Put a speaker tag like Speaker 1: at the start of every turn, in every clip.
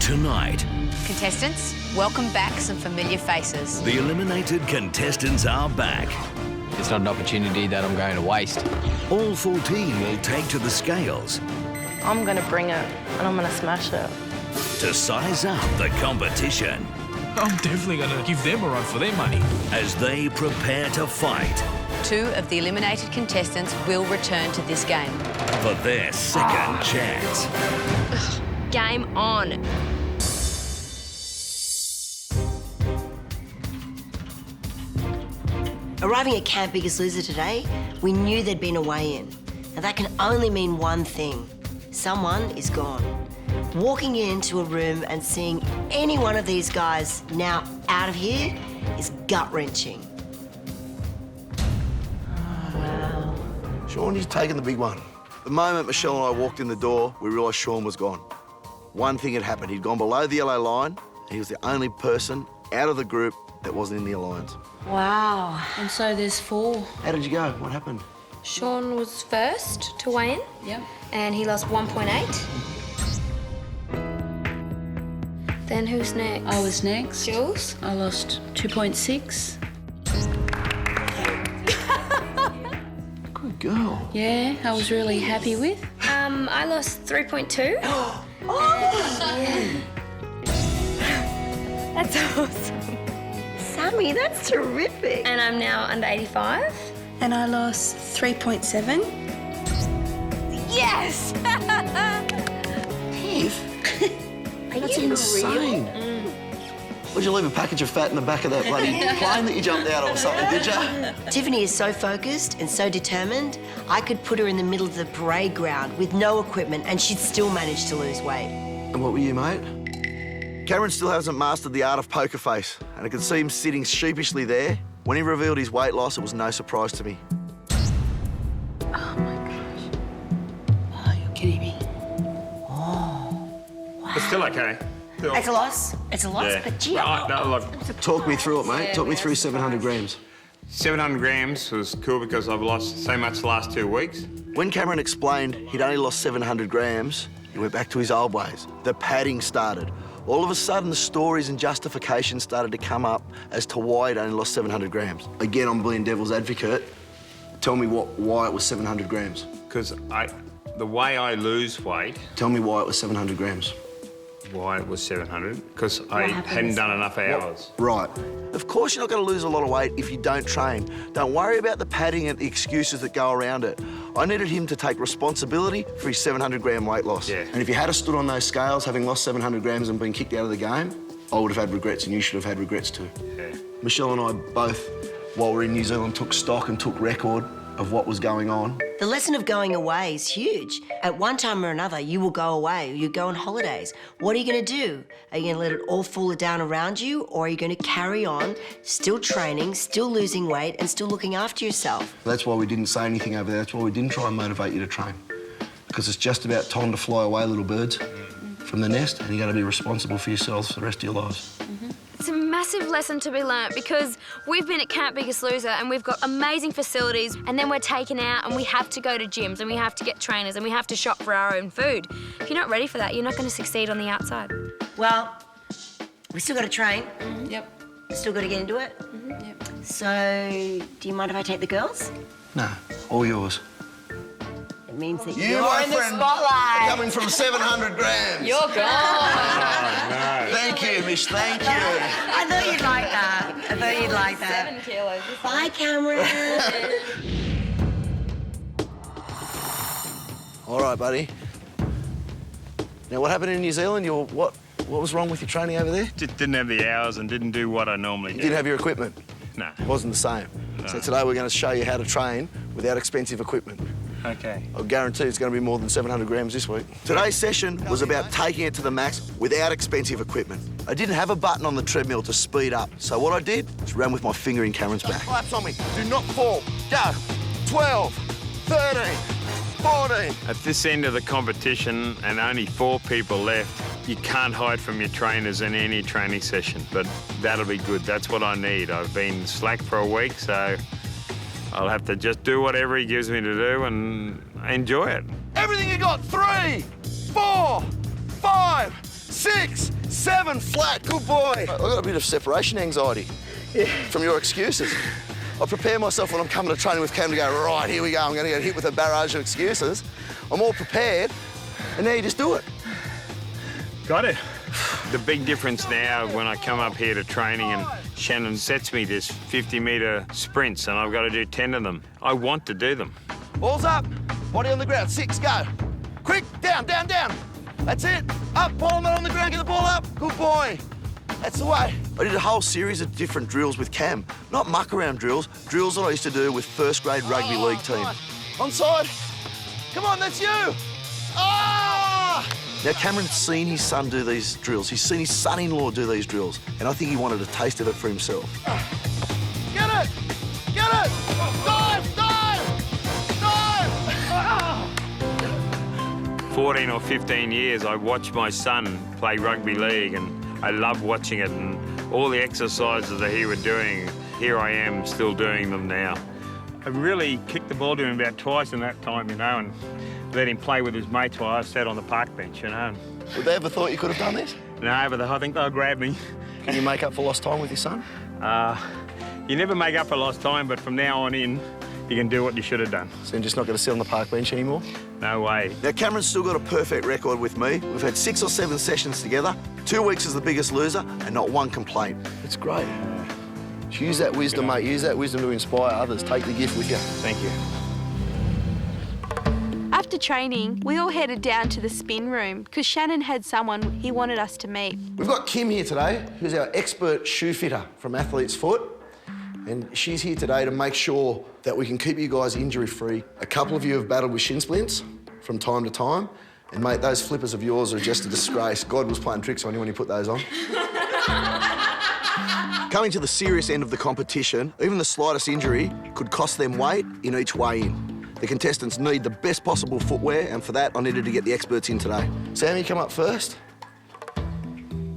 Speaker 1: tonight.
Speaker 2: Contestants, welcome back some familiar faces.
Speaker 1: The eliminated contestants are back.
Speaker 3: It's not an opportunity that I'm going to waste.
Speaker 1: All 14 will take to the scales
Speaker 4: I'm going to bring it and I'm going to smash it.
Speaker 1: to size up the competition
Speaker 5: I'm definitely going to give them a run for their money.
Speaker 1: as they prepare to fight
Speaker 2: 2 of the eliminated contestants will return to this game.
Speaker 1: for their second chance.
Speaker 4: Game on.
Speaker 6: Arriving at Camp Biggest Loser today, we knew there'd been a weigh-in. Now that can only mean one thing. Someone is gone. Walking into a room and seeing any one of these guys now out of here is gut-wrenching.
Speaker 7: Sean, you've taken the big one. The moment Michelle and I walked in the door, we realised Sean was gone. One thing had happened. He'd gone below the yellow line, and he was the only person out of the group that wasn't in the alliance.
Speaker 8: Wow. And so there's 4.
Speaker 7: How did you go? What happened?
Speaker 8: Sean was first to weigh in. Yep. And he lost 1.8. Then who's next?
Speaker 9: I was next.
Speaker 8: Jules?
Speaker 9: I lost 2.6.
Speaker 7: Good girl.
Speaker 9: Yeah, I was really happy with.
Speaker 8: I lost 3.2. That's awesome.
Speaker 6: Sammy, that's terrific.
Speaker 8: And I'm now under 85.
Speaker 9: And I lost 3.7.
Speaker 8: Yes!
Speaker 7: That's insane. Would you leave a package of fat in the back of that bloody plane that you jumped out of or something, did you?
Speaker 6: Tiffany is so focused and so determined, I could put her in the middle of the parade ground with no equipment and she'd still manage to lose weight.
Speaker 7: And what were you, mate? Cameron still hasn't mastered the art of poker face, and I could see him sitting sheepishly there. When he revealed his weight loss, it was no surprise to me.
Speaker 9: Oh, my gosh. Oh, you're kidding me.
Speaker 10: It's still okay.
Speaker 6: It's a loss. It's a loss,
Speaker 10: Yeah.
Speaker 6: but gee,
Speaker 7: Talk me through it, mate. Talk me through 700 grams.
Speaker 10: 700 grams was cool because I've lost so much the last 2 weeks.
Speaker 7: When Cameron explained he'd only lost 700 grams, he went back to his old ways. The padding started. All of a sudden, the stories and justifications started to come up as to why he'd only lost 700 grams. Again, I'm being devil's advocate. Tell me why it was 700 grams.
Speaker 10: Because the way I lose weight,
Speaker 7: Tell me why it was 700 grams.
Speaker 10: why it was 700, because I hadn't done enough hours.
Speaker 7: Right. Of course you're not going to lose a lot of weight if you don't train. Don't worry about the padding and the excuses that go around it. I needed him to take responsibility for his 700-gram weight loss.
Speaker 10: Yeah.
Speaker 7: And if you had stood on those scales, having lost 700 grams and been kicked out of the game, I would have had regrets and you should have had regrets too.
Speaker 10: Yeah.
Speaker 7: Michelle and I both, while we're in New Zealand, took stock and took record of what was going on.
Speaker 6: the lesson of going away is huge. At one time or another, you will go away, you go on holidays. What are you going to do? Are you going to let it all fall down around you, or are you going to carry on, still training, still losing weight, and still looking after yourself?
Speaker 7: That's why we didn't say anything over there. That's why we didn't try and motivate you to train. Because it's just about time to fly away, little birds, from the nest, and you've got to be responsible for yourselves for the rest of your lives.
Speaker 8: It's a massive lesson to be learnt because we've been at Camp Biggest Loser and we've got amazing facilities, and then we're taken out and we have to go to gyms and we have to get trainers and we have to shop for our own food. If you're not ready for that, you're not going to succeed on the outside.
Speaker 6: Well, we still got to train.
Speaker 9: Yep.
Speaker 6: Still got to get into it.
Speaker 9: Yep.
Speaker 6: So, do you mind if I take the girls?
Speaker 7: No, all yours.
Speaker 6: It means that
Speaker 7: You,
Speaker 6: you're
Speaker 7: my
Speaker 6: in the
Speaker 7: friend,
Speaker 6: spotlight.
Speaker 7: coming from 700 grams.
Speaker 8: You're gone.
Speaker 7: Thank you, Mish, thank you.
Speaker 6: I thought you'd like that. I thought you'd like that.
Speaker 8: 7 kilos.
Speaker 6: Bye, Cameron.
Speaker 7: All right, buddy. Now, what happened in New Zealand? What was wrong with your training over there?
Speaker 10: Just didn't have the hours and didn't do what I normally do.
Speaker 7: You didn't have your equipment?
Speaker 10: No.
Speaker 7: It wasn't the same.
Speaker 10: No.
Speaker 7: So today we're going to show you how to train without expensive equipment.
Speaker 10: Okay.
Speaker 7: I'll guarantee it's going to be more than 700 grams this week. Today's session was about taking it to the max without expensive equipment. I didn't have a button on the treadmill to speed up, so what I did was ran with my finger in Cameron's back. Laps on me. Do not fall. Go. 12, 13, 14.
Speaker 10: At this end of the competition and only 4 people left, you can't hide from your trainers in any training session, but that'll be good. That's what I need. I've been slack for a week, so I'll have to just do whatever he gives me to do and enjoy it.
Speaker 7: Everything you got. 3, 4, 5, 6, 7 flat, good boy. I've got a bit of separation anxiety from your excuses. I prepare myself when I'm coming to training with Cam to go, right, here we go, I'm going to get hit with a barrage of excuses. I'm all prepared, and now you just do it.
Speaker 10: Got it. The big difference now when I come up here to training and Shannan sets me this 50-metre sprints and I've got to do 10 of them. I want to do them.
Speaker 7: Balls up, body on the ground, 6, go. Quick, down, down, down. That's it. Up, ball on the ground, get the ball up. Good boy. That's the way. I did a whole series of different drills with Cam. Not muck-around drills, drills that I used to do with first-grade rugby league team. Onside. Come on, that's you. Ah! Now, Cameron's seen his son do these drills. He's seen his son-in-law do these drills, and I think he wanted a taste of it for himself. Get it! Get it! Dive! Dive! Dive!
Speaker 10: 14 or 15 years, I watched my son play rugby league, and I love watching it, and all the exercises that he was doing, here I am still doing them now. I really kicked the ball to him about twice in that time, you know, and let him play with his mates while I sat on the park bench, you know.
Speaker 7: Would they ever thought you could have done this?
Speaker 10: No, but I think they'll grab me.
Speaker 7: Can you make up for lost time with your son?
Speaker 10: You never make up for lost time, but from now on in, you can do what you should have done.
Speaker 7: So you're just not going to sit on the park bench anymore?
Speaker 10: No way.
Speaker 7: Now, Cameron's still got a perfect record with me. We've had 6 or 7 sessions together, 2 weeks as the biggest loser, and not one complaint. It's great. Just use that wisdom, mate. Use that wisdom to inspire others. Take the gift with you.
Speaker 10: Thank you.
Speaker 11: After training, we all headed down to the spin room because Shannan had someone he wanted us to meet.
Speaker 7: We've got Kim here today, who's our expert shoe fitter from Athlete's Foot. And she's here today to make sure that we can keep you guys injury-free. A couple of you have battled with shin splints from time to time. And, mate, those flippers of yours are just a disgrace. God was playing tricks on you when you put those on. Coming to the serious end of the competition, even the slightest injury could cost them weight in each weigh-in. The contestants need the best possible footwear, and for that, I needed to get the experts in today. Sam, you come up first.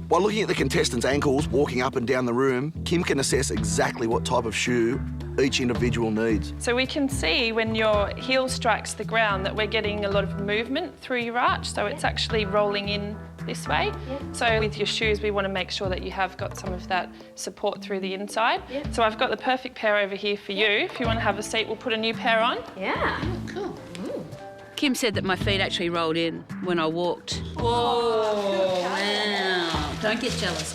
Speaker 7: By looking at the contestants' ankles walking up and down the room, Kim can assess exactly what type of shoe each individual needs.
Speaker 12: So we can see when your heel strikes the ground that we're getting a lot of movement through your arch, so it's actually rolling in this way. So with your shoes, we want to make sure that you have got some of that support through the inside. So I've got the perfect pair over here for you. If you want to have a seat, we'll put a new pair on.
Speaker 8: Yeah.
Speaker 9: Cool. Ooh.
Speaker 13: Kim said that my feet actually rolled in when I walked. Whoa, wow. Don't get jealous.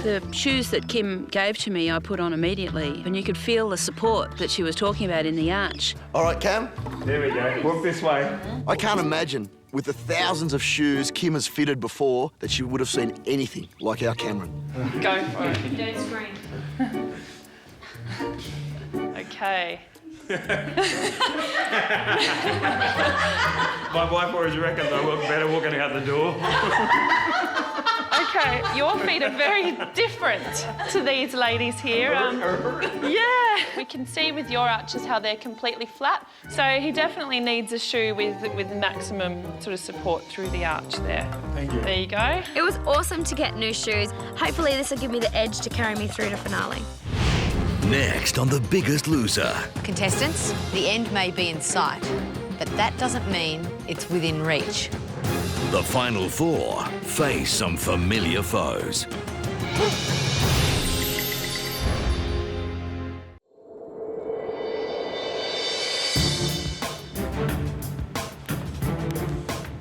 Speaker 13: The shoes that Kim gave to me, I put on immediately, and you could feel the support that she was talking about in the arch.
Speaker 7: All right, Cam.
Speaker 10: There we go. Walk this way.
Speaker 7: I can't imagine, with the thousands of shoes Kim has fitted before, that she would have seen anything like our Cameron.
Speaker 12: Go for it.
Speaker 8: Don't scream.
Speaker 12: Okay.
Speaker 10: My wife always reckons I look better walking out the door.
Speaker 12: Okay, your feet are very different to these ladies here. Yeah, we can see with your arches how they're completely flat. So he definitely needs a shoe with maximum sort of support through the arch there.
Speaker 10: Thank you.
Speaker 12: There you go.
Speaker 8: It was awesome to get new shoes. Hopefully this will give me the edge to carry me through to finale.
Speaker 1: Next on The Biggest Loser.
Speaker 2: Contestants, the end may be in sight, but that doesn't mean it's within reach.
Speaker 1: The final 4 face some familiar foes.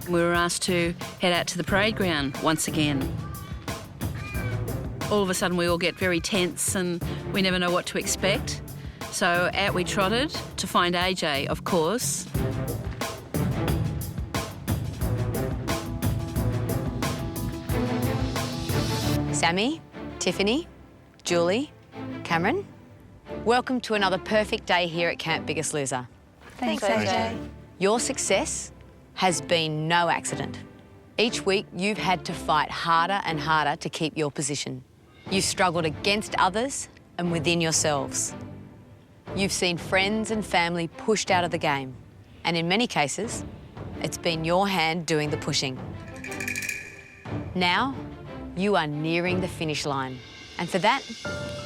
Speaker 13: We were asked to head out to the parade ground once again. All of a sudden we all get very tense and we never know what to expect. So out we trotted to find AJ, of course.
Speaker 2: Sammy, Tiffany, Julie, Cameron, welcome to another perfect day here at Camp Biggest Loser.
Speaker 11: Thanks, AJ.
Speaker 2: Your success has been no accident. Each week, you've had to fight harder and harder to keep your position. You've struggled against others and within yourselves. You've seen friends and family pushed out of the game. And in many cases, it's been your hand doing the pushing. Now, you are nearing the finish line. And for that,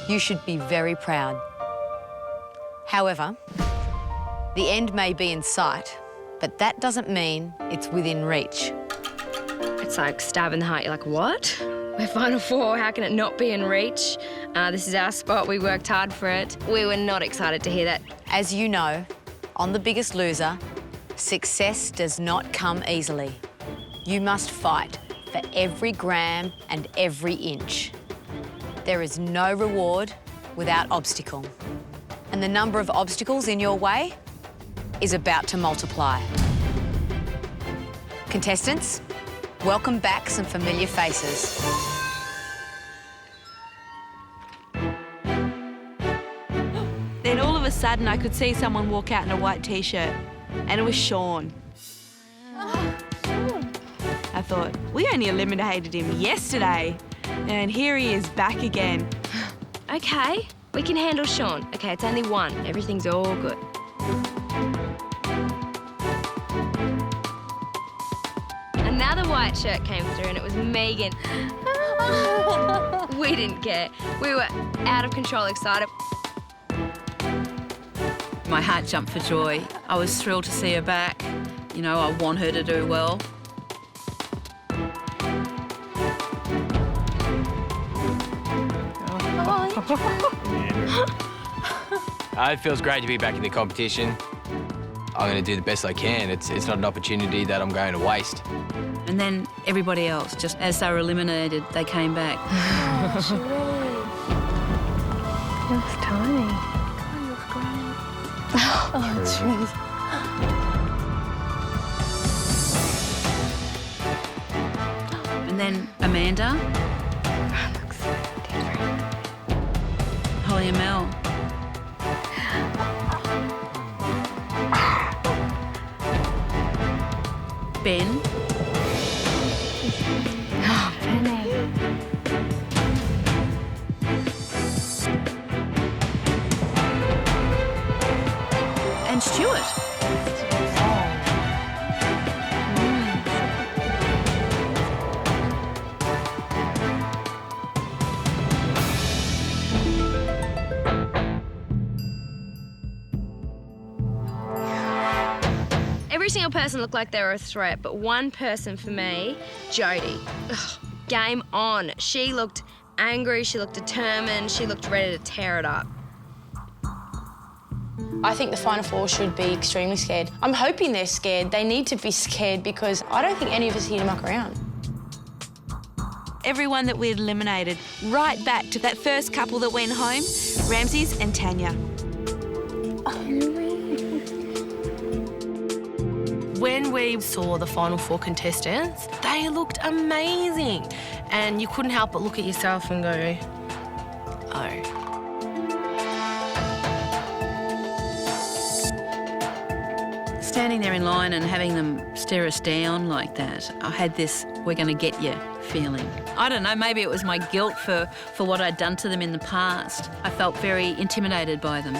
Speaker 2: you should be very proud. However, the end may be in sight, but that doesn't mean it's within reach.
Speaker 8: It's like stab in the heart. You're like, what? We're Final Four, how can it not be in reach? This is our spot, we worked hard for it. We were not excited to hear that.
Speaker 2: As you know, on The Biggest Loser, success does not come easily. You must fight for every gram and every inch. There is no reward without obstacle. And the number of obstacles in your way is about to multiply. Contestants, welcome back some familiar faces.
Speaker 11: Then all of a sudden I could see someone walk out in a white t-shirt, and it was Sean. I thought, we only eliminated him yesterday, and here he is back again.
Speaker 8: Okay, we can handle Sean. Okay, it's only one. Everything's all good. Another white shirt came through and it was Megan. We didn't care. We were out of control excited.
Speaker 13: My heart jumped for joy. I was thrilled to see her back. You know, I want her to do well.
Speaker 3: It feels great to be back in the competition. I'm going to do the best I can. It's not an opportunity that I'm going to waste.
Speaker 13: And then everybody else, just as they were eliminated, they came back.
Speaker 4: It was tiny. Oh, jeez.
Speaker 13: And then Amanda.
Speaker 4: Looks so different.
Speaker 13: Holly and Mel. Ben.
Speaker 4: Oh, Penny.
Speaker 13: And Stuart.
Speaker 8: Every single person looked like they were a threat, but one person for me, Jodie. Ugh, game on. She looked angry, she looked determined, she looked ready to tear it up.
Speaker 14: I think the Final Four should be extremely scared. I'm hoping they're scared. They need to be scared because I don't think any of us are here to muck around.
Speaker 11: Everyone that we had eliminated, right back to that first couple that went home, Ramses and Tanya.
Speaker 15: When we saw the Final Four contestants, they looked amazing. And you couldn't help but look at yourself and go, oh.
Speaker 13: Standing there in line and having them stare us down like that, I had this "we're going to get you" feeling. I don't know, maybe it was my guilt for what I'd done to them in the past. I felt very intimidated by them.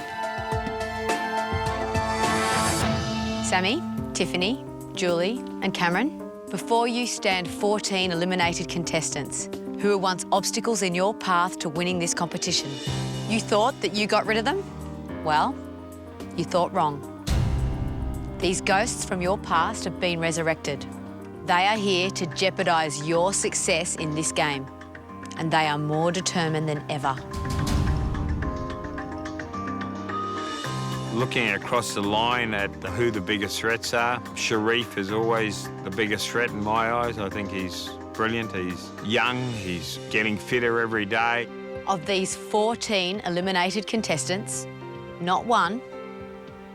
Speaker 2: Sammy, Tiffany, Julie and Cameron, before you stand 14 eliminated contestants who were once obstacles in your path to winning this competition. You thought that you got rid of them? Well, you thought wrong. These ghosts from your past have been resurrected. They are here to jeopardise your success in this game, and they are more determined than ever.
Speaker 10: Looking across the line at who the biggest threats are, Sharif is always the biggest threat in my eyes. I think he's brilliant, he's young, he's getting fitter every day.
Speaker 2: Of these 14 eliminated contestants, not one,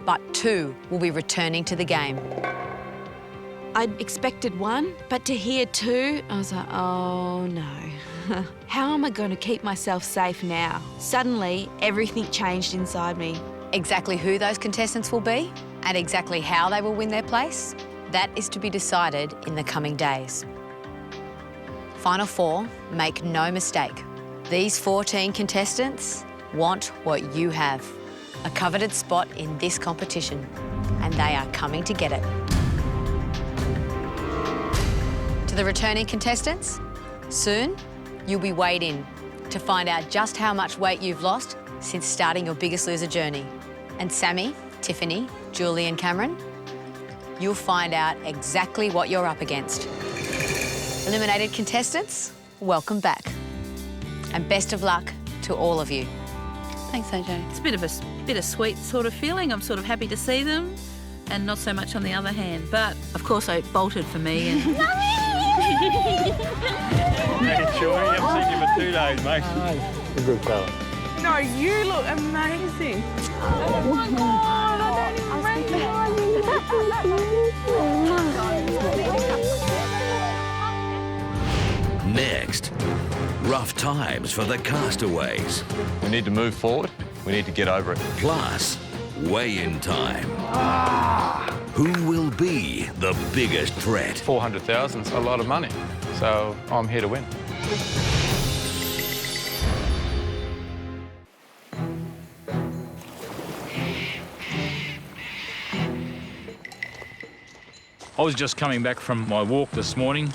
Speaker 2: but two will be returning to the game.
Speaker 11: I'd expected one, but to hear two, I was like, oh no. How am I going to keep myself safe now? Suddenly, everything changed inside me.
Speaker 2: Exactly who those contestants will be and exactly how they will win their place, that is to be decided in the coming days. Final Four, make no mistake. These 14 contestants want what you have, a coveted spot in this competition, and they are coming to get it. To the returning contestants, soon you'll be weighed in to find out just how much weight you've lost since starting your Biggest Loser journey. And Sammy, Tiffany, Julie and Cameron, you'll find out exactly what you're up against. Eliminated contestants, welcome back. And best of luck to all of you.
Speaker 13: Thanks, AJ. It's a bit of a bittersweet sort of feeling. I'm sort of happy to see them and not so much on the other hand. But, of course, it bolted for me. And...
Speaker 10: Hey, Joy, I haven't seen you for 2 days, mate.
Speaker 9: A good fella.
Speaker 15: No, you look amazing. Oh my God, I don't even recognize you.
Speaker 1: Next, rough times for the castaways.
Speaker 16: We need to move forward. We need to get over it.
Speaker 1: Plus, weigh-in time. Who will be the biggest threat?
Speaker 16: 400,000's a lot of money, so I'm here to win.
Speaker 5: I was just coming back from my walk this morning.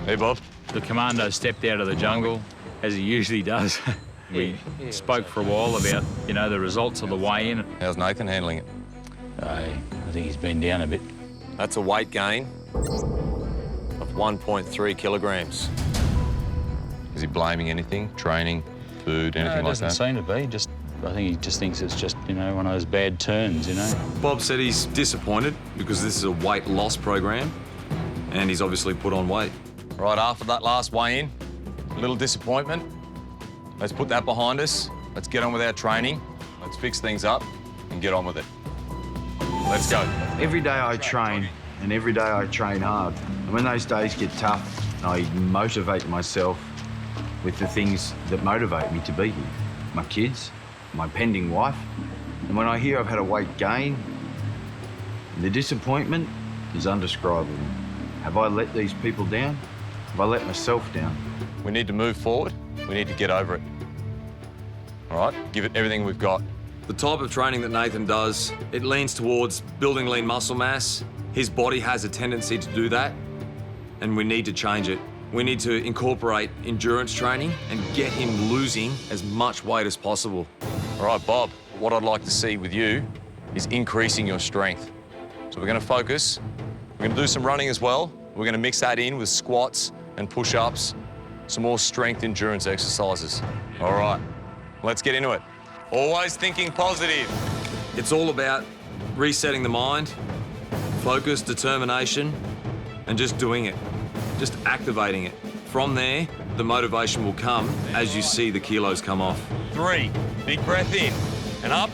Speaker 16: Hey, Bob.
Speaker 5: The commando stepped out of the jungle, as he usually does. We spoke for a while about, the results of the weigh-in.
Speaker 16: How's Nathan handling it?
Speaker 5: I think he's been down a bit.
Speaker 17: That's a weight gain of 1.3 kilograms.
Speaker 16: Is he blaming anything? Training, food, anything like that?
Speaker 5: It doesn't seem to be. I think he just thinks it's just, one of those bad turns,
Speaker 17: Bob said he's disappointed because this is a weight loss program and he's obviously put on weight.
Speaker 16: Right after that last weigh-in, a little disappointment. Let's put that behind us. Let's get on with our training. Let's fix things up and get on with it. Let's go.
Speaker 18: Every day I train, and every day I train hard. And when those days get tough, I motivate myself with the things that motivate me to be here. My kids, my pending wife. And when I hear I've had a weight gain, the disappointment is indescribable. Have I let these people down? Have I let myself down?
Speaker 16: We need to move forward. We need to get over it. All right, give it everything we've got.
Speaker 17: The type of training that Nathan does, it leans towards building lean muscle mass. His body has a tendency to do that, and we need to change it. We need to incorporate endurance training and get him losing as much weight as possible.
Speaker 16: All right, Bob, what I'd like to see with you is increasing your strength. So we're going to focus. We're going to do some running as well. We're going to mix that in with squats and push-ups, some more strength endurance exercises. All right, let's get into it. Always thinking positive.
Speaker 17: It's all about resetting the mind, focus, determination, and just doing it, just activating it. From there, the motivation will come as you see the kilos come off.
Speaker 16: 3, big breath in, and up.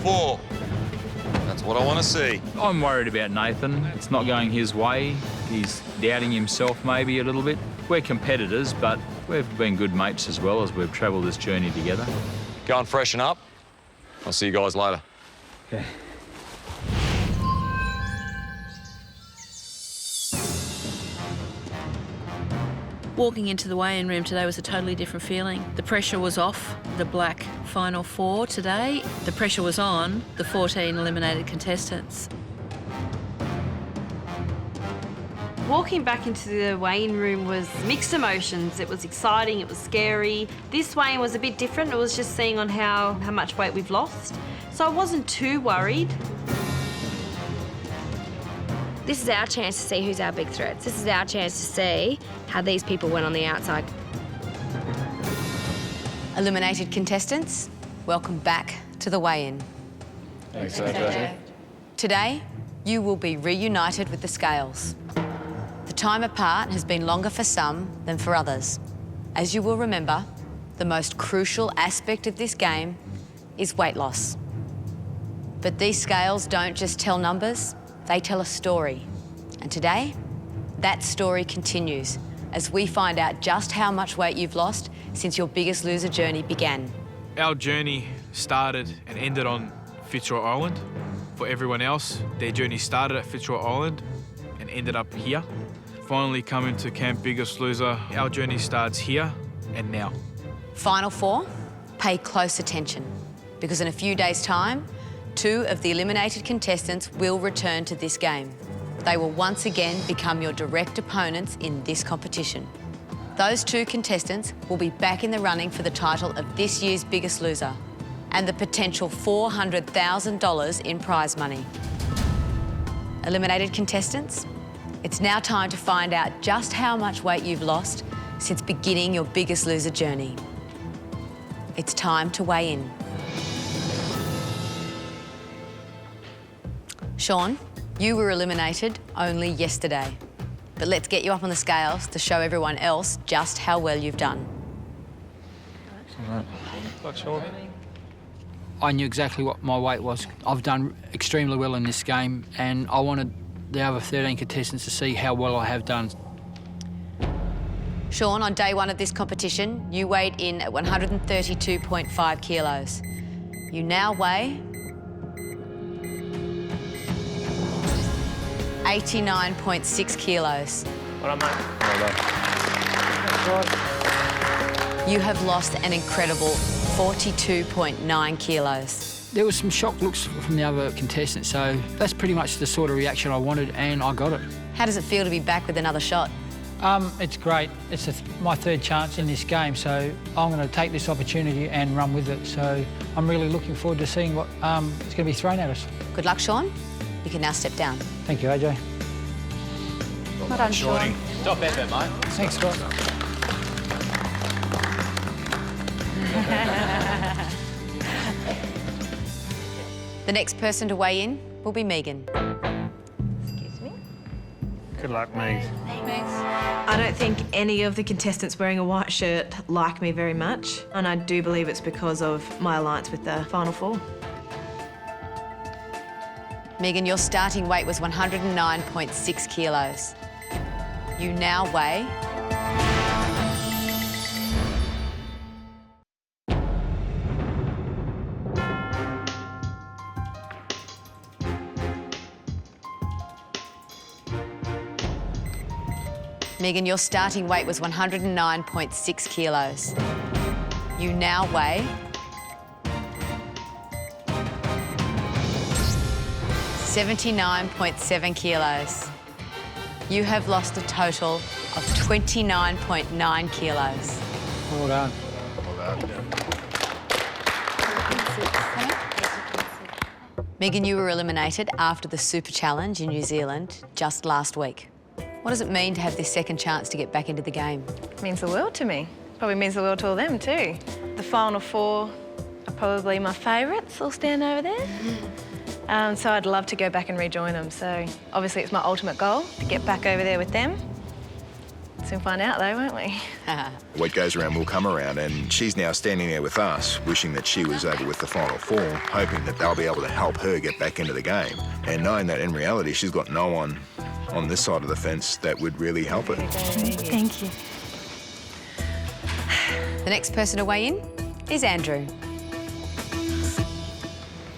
Speaker 16: 4. That's what I want to see.
Speaker 5: I'm worried about Nathan. It's not going his way. He's doubting himself maybe a little bit. We're competitors, but we've been good mates as well as we've travelled this journey together.
Speaker 16: Go and freshen up. I'll see you guys later.
Speaker 5: Okay.
Speaker 13: Walking into the weigh-in room today was a totally different feeling. The pressure was off the black final 4 today. The pressure was on the 14 eliminated contestants.
Speaker 19: Walking back into the weigh-in room was mixed emotions. It was exciting, it was scary. This weigh-in was a bit different. It was just seeing on how much weight we've lost. So I wasn't too worried.
Speaker 8: This is our chance to see who's our big threats. This is our chance to see how these people went on the outside.
Speaker 2: Eliminated contestants, welcome back to the weigh-in.
Speaker 16: Thanks, AJ.
Speaker 2: Today, you will be reunited with the scales. The time apart has been longer for some than for others. As you will remember, the most crucial aspect of this game is weight loss. But these scales don't just tell numbers, they tell a story. And today, that story continues as we find out just how much weight you've lost since your Biggest Loser journey began.
Speaker 5: Our journey started and ended on Fitzroy Island. For everyone else, their journey started at Fitzroy Island and ended up here. Finally coming to Camp Biggest Loser, our journey starts here and now.
Speaker 2: Final 4, pay close attention, because in a few days' time, 2 of the eliminated contestants will return to this game. They will once again become your direct opponents in this competition. Those 2 contestants will be back in the running for the title of this year's Biggest Loser and the potential $400,000 in prize money. Eliminated contestants, It's now time to find out just how much weight you've lost since beginning your Biggest Loser journey. It's time to weigh in. Sean, you were eliminated only yesterday. But let's get you up on the scales to show everyone else just how well you've done.
Speaker 20: I knew exactly what my weight was. I've done extremely well in this game, and I wanted the other 13 contestants to see how well I have done.
Speaker 2: Sean, on day one of this competition, you weighed in at 132.5 kilos. You now weigh 89.6 kilos.
Speaker 3: Well done, mate. Well done.
Speaker 2: You have lost an incredible 42.9 kilos.
Speaker 20: There was some shocked looks from the other contestants, so that's pretty much the sort of reaction I wanted, and I got it.
Speaker 2: How does it feel to be back with another shot?
Speaker 20: It's great. It's my third chance in this game, so I'm going to take this opportunity and run with it. So I'm really looking forward to seeing what is going to be thrown at us.
Speaker 2: Good luck, Sean. You can now step down.
Speaker 20: Thank you, AJ.
Speaker 2: Well done, Sean.
Speaker 3: Top effort, mate.
Speaker 20: Thanks, Scott.
Speaker 2: The next person to weigh in will be Megan.
Speaker 14: Excuse me.
Speaker 3: Good luck, Meg.
Speaker 19: I don't think any of the contestants wearing a white shirt like me very much, and I do believe it's because of my alliance with the Final Four.
Speaker 2: Megan, your starting weight was 109.6 kilos. You now weigh 79.7 kilos. You have lost a total of 29.9 kilos.
Speaker 20: Well done.
Speaker 2: Megan, you were eliminated after the Super Challenge in New Zealand just last week. What does it mean to have this second chance to get back into the game?
Speaker 19: It means the world to me. Probably means the world to all them too. The Final Four are probably my favourites, all stand over there. So I'd love to go back and rejoin them. So obviously it's my ultimate goal to get back over there with them. Soon find out though, won't we?
Speaker 21: What goes around will come around, and she's now standing there with us, wishing that she was over with the Final Four, hoping that they'll be able to help her get back into the game, and knowing that in reality she's got no one on this side of the fence that would really help her.
Speaker 19: Thank you.
Speaker 2: The next person to weigh in is Andrew.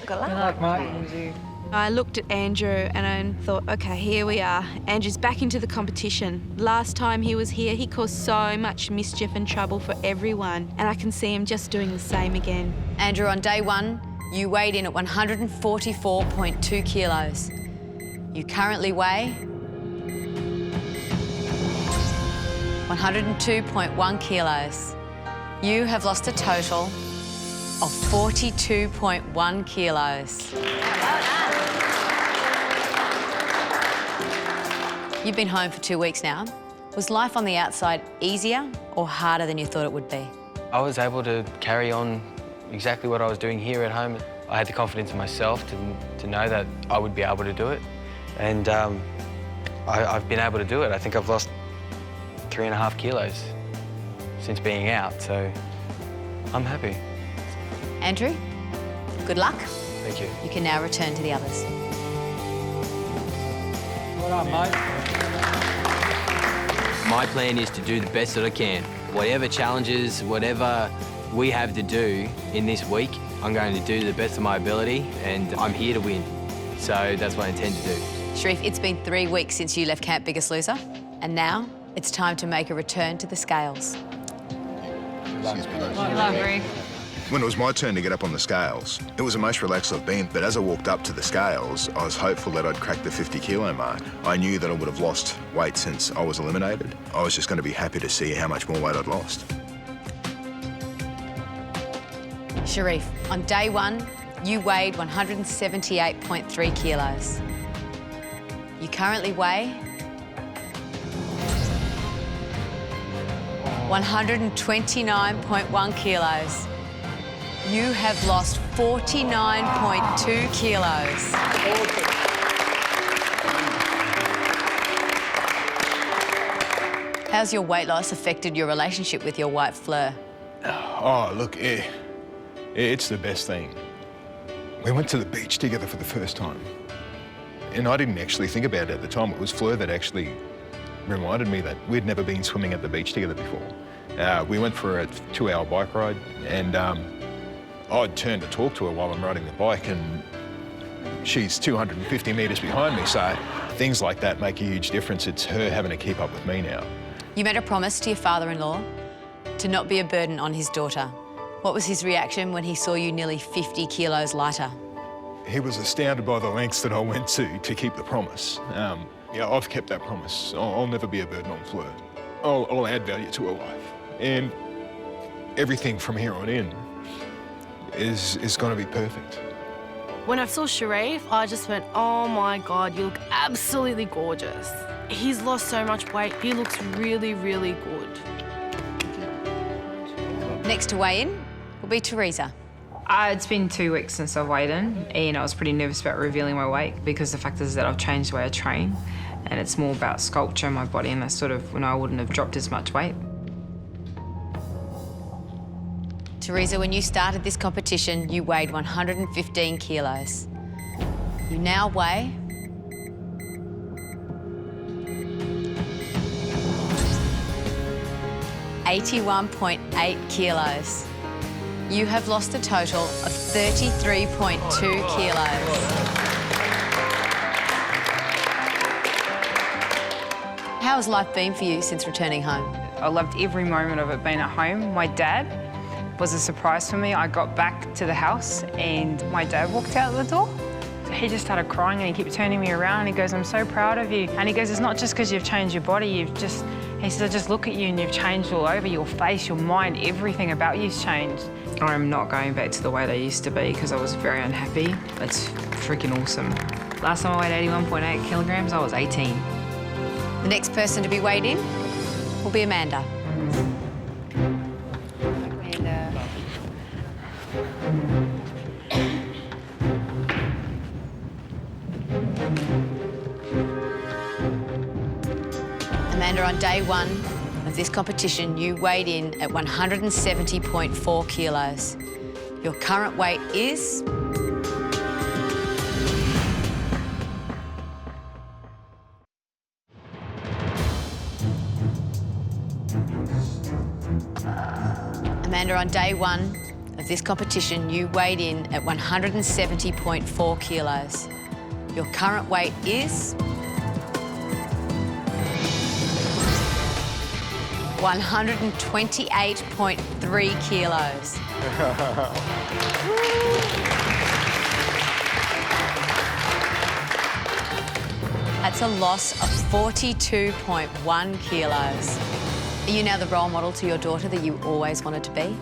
Speaker 19: Good luck,
Speaker 11: mate. I looked at Andrew and I thought, OK, here we are. Andrew's back into the competition. Last time he was here, he caused so much mischief and trouble for everyone, and I can see him just doing the same again.
Speaker 2: Andrew, on day one, you weighed in at 144.2 kilos. You currently weigh 102.1 kilos. You have lost a total of 42.1 kilos. You've been home for 2 weeks now. Was life on the outside easier or harder than you thought it would be?
Speaker 3: I was able to carry on exactly what I was doing here at home. I had the confidence in myself to know that I would be able to do it. And I've been able to do it. I think I've lost 3.5 kilos since being out, so I'm happy.
Speaker 2: Andrew, good luck.
Speaker 3: Thank you.
Speaker 2: You can now return to the others.
Speaker 20: Well done, mate.
Speaker 3: My plan is to do the best that I can. Whatever challenges, whatever we have to do in this week, I'm going to do the best of my ability, and I'm here to win. So that's what I intend to do.
Speaker 2: Sharif, it's been 3 weeks since you left Camp Biggest Loser, and now it's time to make a return to the scales.
Speaker 21: When it was my turn to get up on the scales, it was the most relaxed I've been, but as I walked up to the scales, I was hopeful that I'd crack the 50 kilo mark. I knew that I would have lost weight since I was eliminated. I was just going to be happy to see how much more weight I'd lost.
Speaker 2: Sharif, on day one, you weighed 178.3 kilos. You currently weigh 129.1 kilos. You have lost 49.2 kilos. How's your weight loss affected your relationship with your wife, Fleur?
Speaker 21: Oh, look, it's the best thing. We went to the beach together for the first time. And I didn't actually think about it at the time. It was Fleur that actually reminded me that we'd never been swimming at the beach together before. We went for a 2-hour bike ride, and I'd turned to talk to her while I'm riding the bike, and she's 250 metres behind me, so things like that make a huge difference. It's her having to keep up with me now.
Speaker 2: You made a promise to your father-in-law to not be a burden on his daughter. What was his reaction when he saw you nearly 50 kilos lighter?
Speaker 21: He was astounded by the lengths that I went to keep the promise. Yeah, I've kept that promise. I'll never be a burden on Fleur. I'll add value to her life. And everything from here on in is going to be perfect.
Speaker 15: When I saw Sharif, I just went, oh my God, you look absolutely gorgeous. He's lost so much weight. He looks really, really good.
Speaker 2: Next to weigh in will be Teresa.
Speaker 6: It's been 2 weeks since I've weighed in, and I was pretty nervous about revealing my weight because the fact is that I've changed the way I train, and it's more about sculpture in my body, and that's sort of when I wouldn't have dropped as much weight.
Speaker 2: Teresa, when you started this competition, you weighed 115 kilos. You now weigh 81.8 kilos. You have lost a total of 33.2 kilos. How has life been for you since returning home?
Speaker 6: I loved every moment of it being at home. My dad was a surprise for me. I got back to the house and my dad walked out the door. He just started crying and he kept turning me around and he goes, I'm so proud of you. And he goes, it's not just because you've changed your body, he says, I just look at you and you've changed all over, your face, your mind, everything about you's changed. I'm not going back to the weight I used to be because I was very unhappy. It's freaking awesome. Last time I weighed 81.8 kilograms, I was 18.
Speaker 2: The next person to be weighed in will be Amanda. Amanda, on day one of this competition, you weighed in at 170.4 kilos. Your current weight is... Amanda, on day one of this competition, you weighed in at 170.4 kilos. Your current weight is... 128.3 kilos. That's a loss of 42.1 kilos. Are you now the role model to your daughter that you always wanted to be?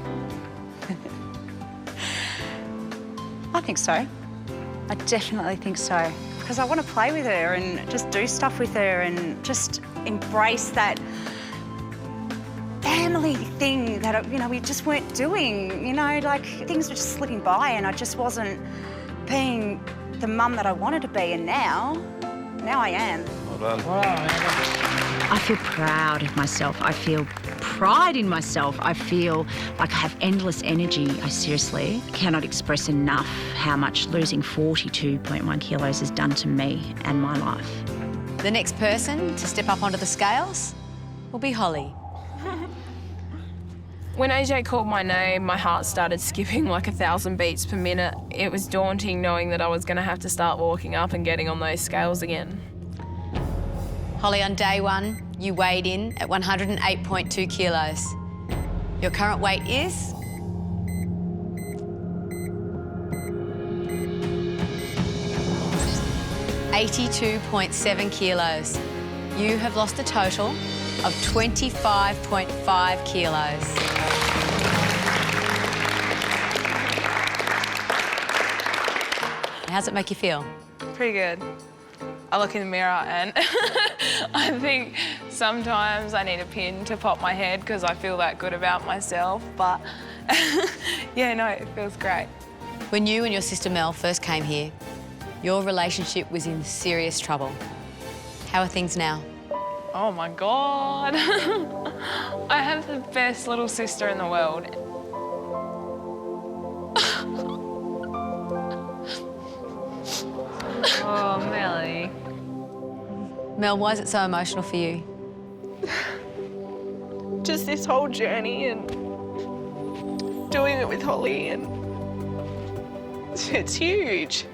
Speaker 22: I think so. I definitely think so. Because I want to play with her and just do stuff with her and just embrace that family thing that, you know, we just weren't doing. You know, like, things were just slipping by and I just wasn't being the mum that I wanted to be, and now I am.
Speaker 21: Well done.
Speaker 23: I feel proud of myself. I feel pride in myself. I feel like I have endless energy. I seriously cannot express enough how much losing 42.1 kilos has done to me and my life.
Speaker 2: The next person to step up onto the scales will be Holly.
Speaker 24: When AJ called my name, my heart started skipping like 1,000 beats per minute. It was daunting knowing that I was going to have to start walking up and getting on those scales again.
Speaker 2: Holly, on day one, you weighed in at 108.2 kilos. Your current weight is... 82.7 kilos. You have lost a total of 25.5 kilos. How's it make you feel?
Speaker 24: Pretty good. I look in the mirror and I think Sometimes I need a pin to pop my head because I feel that good about myself, but yeah, no, it feels great.
Speaker 2: When you and your sister Mel first came here, your relationship was in serious trouble. How are things now?
Speaker 24: Oh my God. I have the best little sister in the world.
Speaker 6: Oh, Melly.
Speaker 2: Mel, why is it so emotional for you?
Speaker 24: Just this whole journey and doing it with Holly, and it's huge.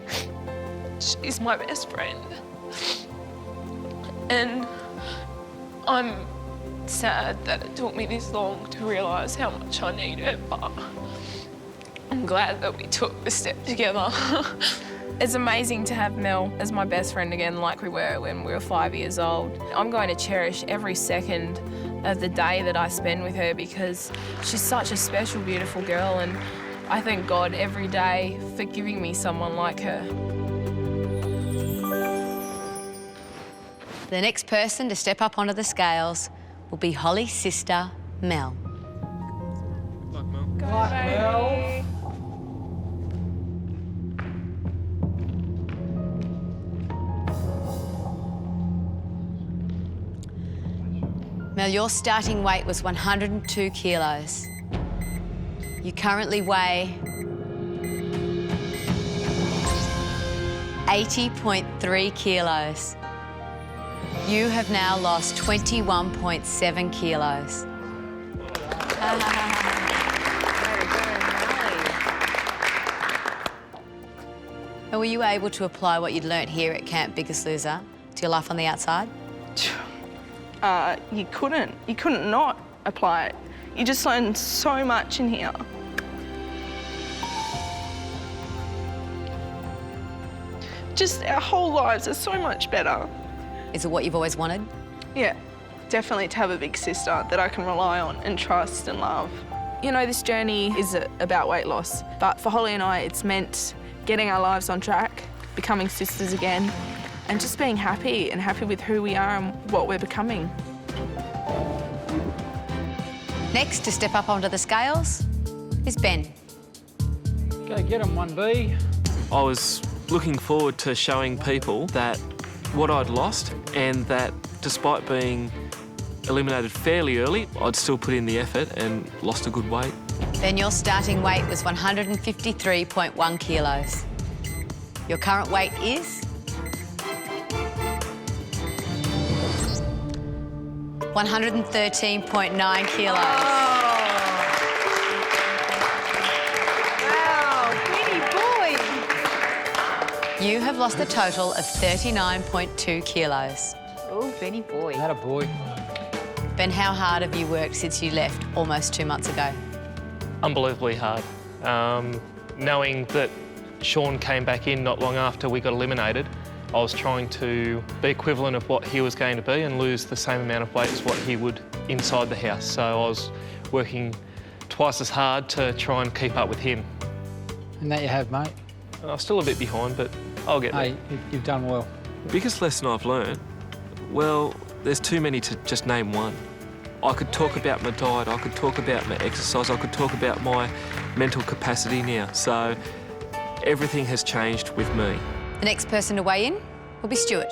Speaker 24: She's my best friend. And I'm sad that it took me this long to realise how much I need her, but I'm glad that we took the step together. It's amazing to have Mel as my best friend again, like we were when we were 5 years old. I'm going to cherish every second of the day that I spend with her because she's such a special, beautiful girl, and I thank God every day for giving me someone like her.
Speaker 2: The next person to step up onto the scales will be Holly's sister, Mel.
Speaker 24: Good luck, Mel.
Speaker 2: Mel, your starting weight was 102 kilos. You currently weigh 80.3 kilos. You have now lost 21.7 kilos. And were you able to apply what you'd learnt here at Camp Biggest Loser to your life on the outside?
Speaker 24: You couldn't not apply it. You just learn so much in here. Just our whole lives are so much better.
Speaker 2: Is it what you've always wanted?
Speaker 24: Yeah, definitely to have a big sister that I can rely on and trust and love. You know, this journey is about weight loss, but for Holly and I, it's meant getting our lives on track, becoming sisters again, and just being happy and happy with who we are and what we're becoming.
Speaker 2: Next to step up onto the scales is Ben.
Speaker 20: Go get him, 1B.
Speaker 4: I was looking forward to showing people that what I'd lost and that despite being eliminated fairly early, I'd still put in the effort and lost a good weight.
Speaker 2: Ben, your starting weight was 153.1 kilos. Your current weight is 113.9 kilos.
Speaker 6: Wow, pretty boy.
Speaker 2: You have lost a total of 39.2 kilos.
Speaker 6: Oh, Benny boy.
Speaker 20: That a boy.
Speaker 2: Ben, how hard have you worked since you left almost 2 months ago?
Speaker 7: Unbelievably hard. Knowing that Sean came back in not long after we got eliminated, I was trying to be equivalent of what he was going to be and lose the same amount of weight as what he would inside the house. So I was working twice as hard to try and keep up with him.
Speaker 20: And that you have, mate.
Speaker 7: I'm still a bit behind, but I'll get there.
Speaker 20: Hey, you've done well.
Speaker 4: The biggest lesson I've learned, well, there's too many to just name one. I could talk about my diet, I could talk about my exercise, I could talk about my mental capacity now. So everything has changed with me.
Speaker 2: The next person to weigh in will be Stuart.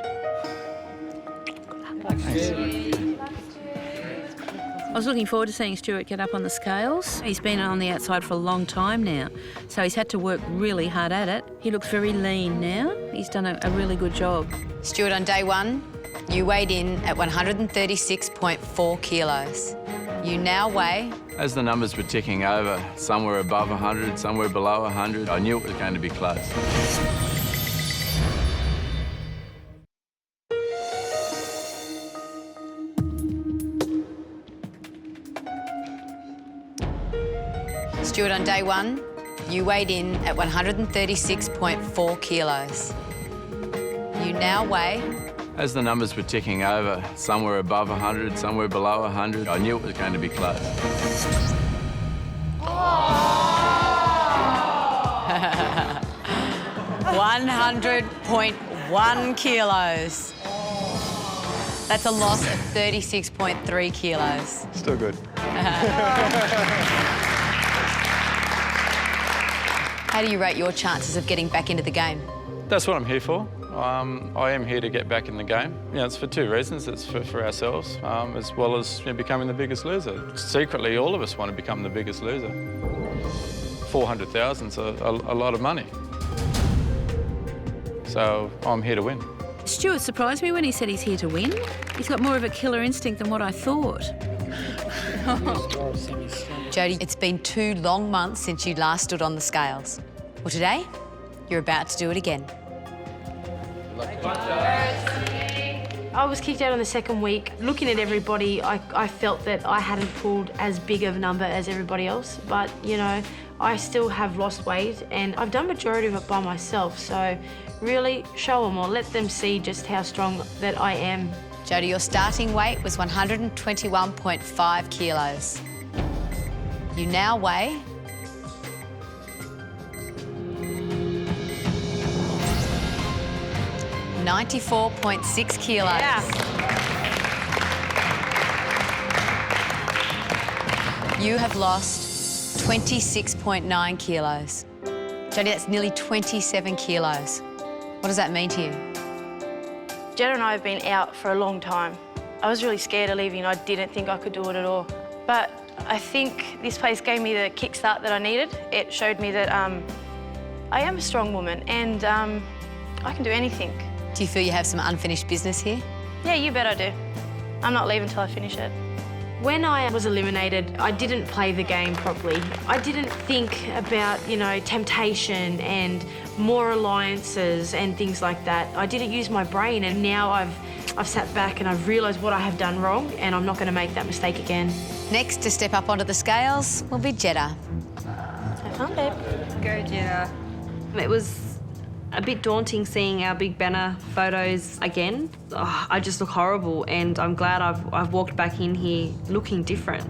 Speaker 23: I was looking forward to seeing Stuart get up on the scales. He's been on the outside for a long time now, so he's had to work really hard at it. He looks very lean now. He's done a really good job.
Speaker 2: Stuart, on day one, you weighed in at 136.4 kilos. You now weigh...
Speaker 18: As the numbers were ticking over, some were above 100, some were below 100, I knew it was going to be close.
Speaker 2: Stuart, on day one, you weighed in at 136.4 kilos. You now weigh...
Speaker 18: As the numbers were ticking over, some were above 100, some were below 100, I knew it was going to be close.
Speaker 2: 100.1 kilos. That's a loss of 36.3 kilos.
Speaker 1: Still good.
Speaker 2: How do you rate your chances of getting back into the game?
Speaker 1: That's what I'm here for. I am here to get back in the game. It's for two reasons. It's for ourselves, as well as becoming the biggest loser. Secretly, all of us want to become the biggest loser. 400,000's a lot of money. So I'm here to win.
Speaker 13: Stuart surprised me when he said he's here to win. He's got more of a killer instinct than what I thought.
Speaker 2: Jodie, it's been 2 long months since you last stood on the scales. Well, today, you're about to do it again.
Speaker 15: I was kicked out on the second week. Looking at everybody, I felt that I hadn't pulled as big of a number as everybody else, but, I still have lost weight and I've done majority of it by myself, so really show them or let them see just how strong that I am.
Speaker 2: Jodie, your starting weight was 121.5 kilos. You now weigh 94.6 kilos.
Speaker 15: Yeah.
Speaker 2: You have lost 26.9 kilos. Jodie, that's nearly 27 kilos. What does that mean to you?
Speaker 14: Jetta and I have been out for a long time. I was really scared of leaving. I didn't think I could do it at all. But I think this place gave me the kickstart that I needed. It showed me that I am a strong woman and I can do anything.
Speaker 2: Do you feel you have some unfinished business here?
Speaker 14: Yeah, you bet I do. I'm not leaving till I finish it.
Speaker 15: When I was eliminated, I didn't play the game properly. I didn't think about, temptation and more alliances and things like that. I didn't use my brain, and now I've sat back and I've realised what I have done wrong, and I'm not going to make that mistake again.
Speaker 2: Next to step up onto the scales will be Jetta.
Speaker 14: Have fun, babe.
Speaker 19: Go, Jetta. It was a bit daunting seeing our big banner photos again. Oh, I just look horrible, and I'm glad I've walked back in here looking different.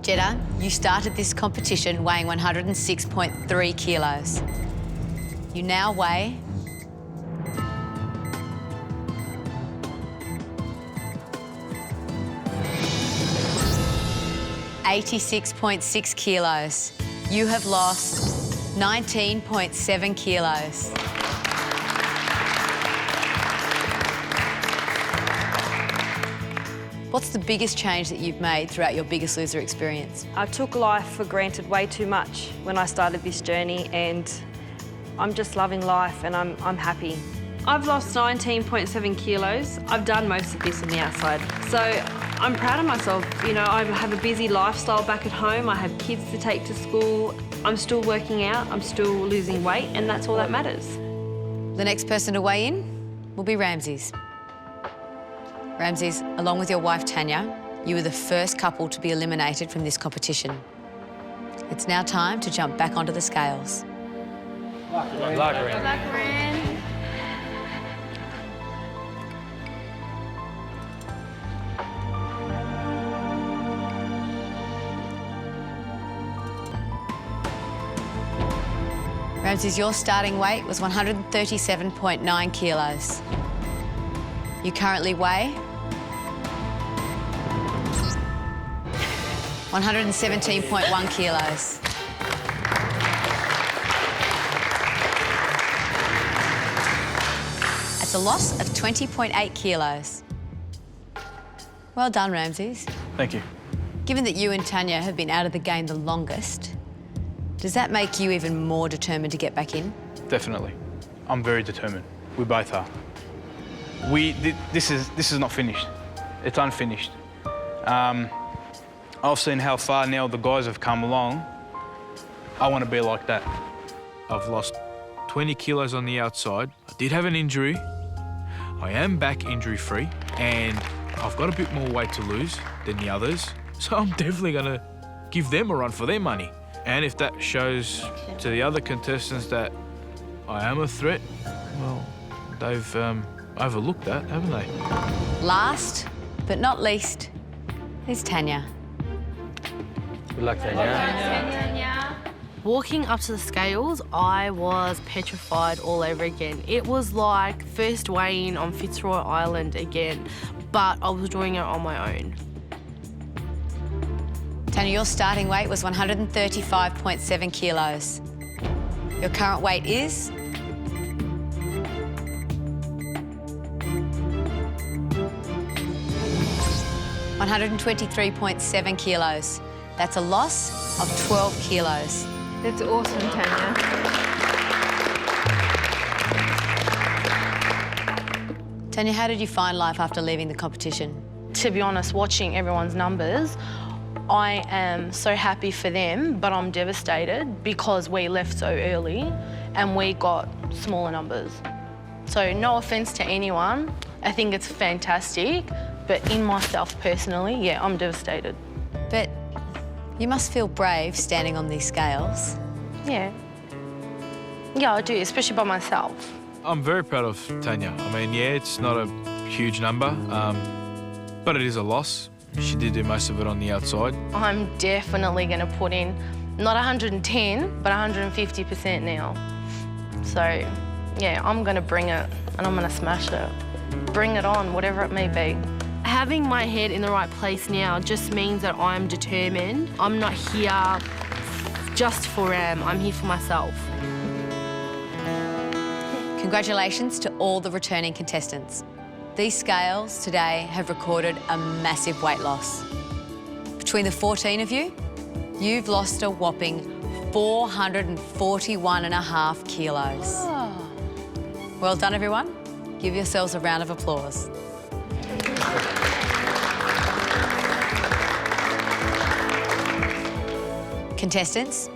Speaker 2: Jetta, you started this competition weighing 106.3 kilos. You now weigh 86.6 kilos. You have lost 19.7 kilos. What's the biggest change that you've made throughout your Biggest Loser experience?
Speaker 19: I took life for granted way too much when I started this journey, and I'm just loving life and I'm happy. I've lost 19.7 kilos. I've done most of this on the outside. So I'm proud of myself. I have a busy lifestyle back at home. I have kids to take to school. I'm still working out, I'm still losing weight, and that's all that matters.
Speaker 2: The next person to weigh in will be Ramses. Ramses, along with your wife Tanya, you were the first couple to be eliminated from this competition. It's now time to jump back onto the scales.
Speaker 3: Good luck, Ren.
Speaker 2: Ramses, your starting weight was 137.9 kilos. You currently weigh 117.1 kilos. That's a loss of 20.8 kilos. Well done, Ramses.
Speaker 5: Thank you.
Speaker 2: Given that you and Tanya have been out of the game the longest, does that make you even more determined to get back in?
Speaker 5: Definitely. I'm very determined. We both are. This is not finished. It's unfinished. I've seen how far now the guys have come along. I want to be like that. I've lost 20 kilos on the outside. I did have an injury. I am back injury-free, and I've got a bit more weight to lose than the others, so I'm definitely going to give them a run for their money. And if that shows to the other contestants that I am a threat, well, they've overlooked that, haven't they?
Speaker 2: Last but not least is Tanya.
Speaker 3: Good luck, Tanya.
Speaker 9: Walking up to the scales, I was petrified all over again. It was like first weighing on Fitzroy Island again, but I was doing it on my own.
Speaker 2: Tanya, your starting weight was 135.7 kilos. Your current weight is? $123.7 kilos. That's a loss of 12 kilos.
Speaker 6: That's awesome, Tanya.
Speaker 2: Tanya, how did you find life after leaving the competition?
Speaker 14: To be honest, watching everyone's numbers, I am so happy for them, but I'm devastated because we left so early and we got smaller numbers. So no offence to anyone, I think it's fantastic, but in myself personally, yeah, I'm devastated.
Speaker 2: But you must feel brave standing on these scales.
Speaker 14: Yeah. Yeah, I do, especially by myself.
Speaker 5: I'm very proud of Tanya. I mean, yeah, it's not a huge number, but it is a loss. She did do most of it on the outside.
Speaker 14: I'm definitely going to put in, not 110, but 150% now. So, yeah, I'm going to bring it and I'm going to smash it. Bring it on, whatever it may be.
Speaker 9: Having my head in the right place now just means that I'm determined. I'm not here just for Ram, I'm here for myself.
Speaker 2: Congratulations to all the returning contestants. These scales today have recorded a massive weight loss. Between the 14 of you, you've lost a whopping 441.5 kilos.
Speaker 9: Oh.
Speaker 2: Well done, everyone. Give yourselves a round of applause. Contestants,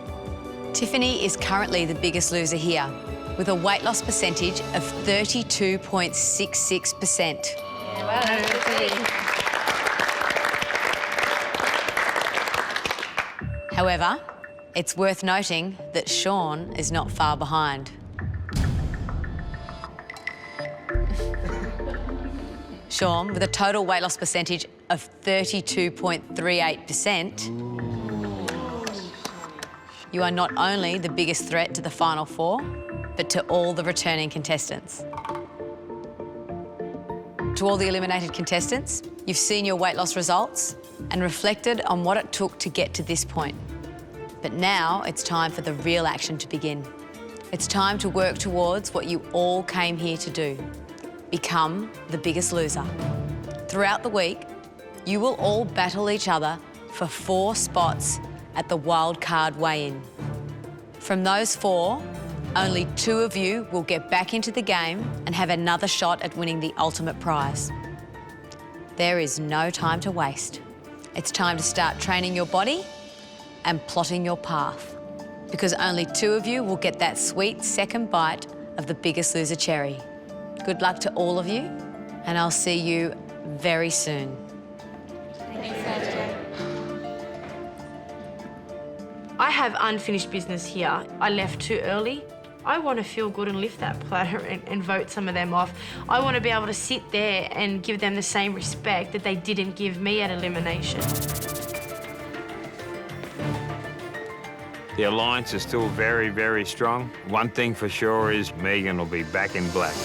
Speaker 2: Tiffany is currently the biggest loser here, with a weight loss percentage of 32.66%. However, it's worth noting that Sean is not far behind. Sean, with a total weight loss percentage of 32.38%, you are not only the biggest threat to the final four, but to all the returning contestants. To all the eliminated contestants, you've seen your weight loss results and reflected on what it took to get to this point. But now it's time for the real action to begin. It's time to work towards what you all came here to do: become the biggest loser. Throughout the week, you will all battle each other for 4 spots at the wildcard weigh-in. From those 4, only 2 of you will get back into the game and have another shot at winning the ultimate prize. There is no time to waste. It's time to start training your body and plotting your path, because only 2 of you will get that sweet second bite of the Biggest Loser cherry. Good luck to all of you, and I'll see you very soon.
Speaker 15: I have unfinished business here. I left too early. I want to feel good and lift that platter and vote some of them off. I want to be able to sit there and give them the same respect that they didn't give me at elimination.
Speaker 10: The alliance is still very, very strong. One thing for sure is Megan will be back in black.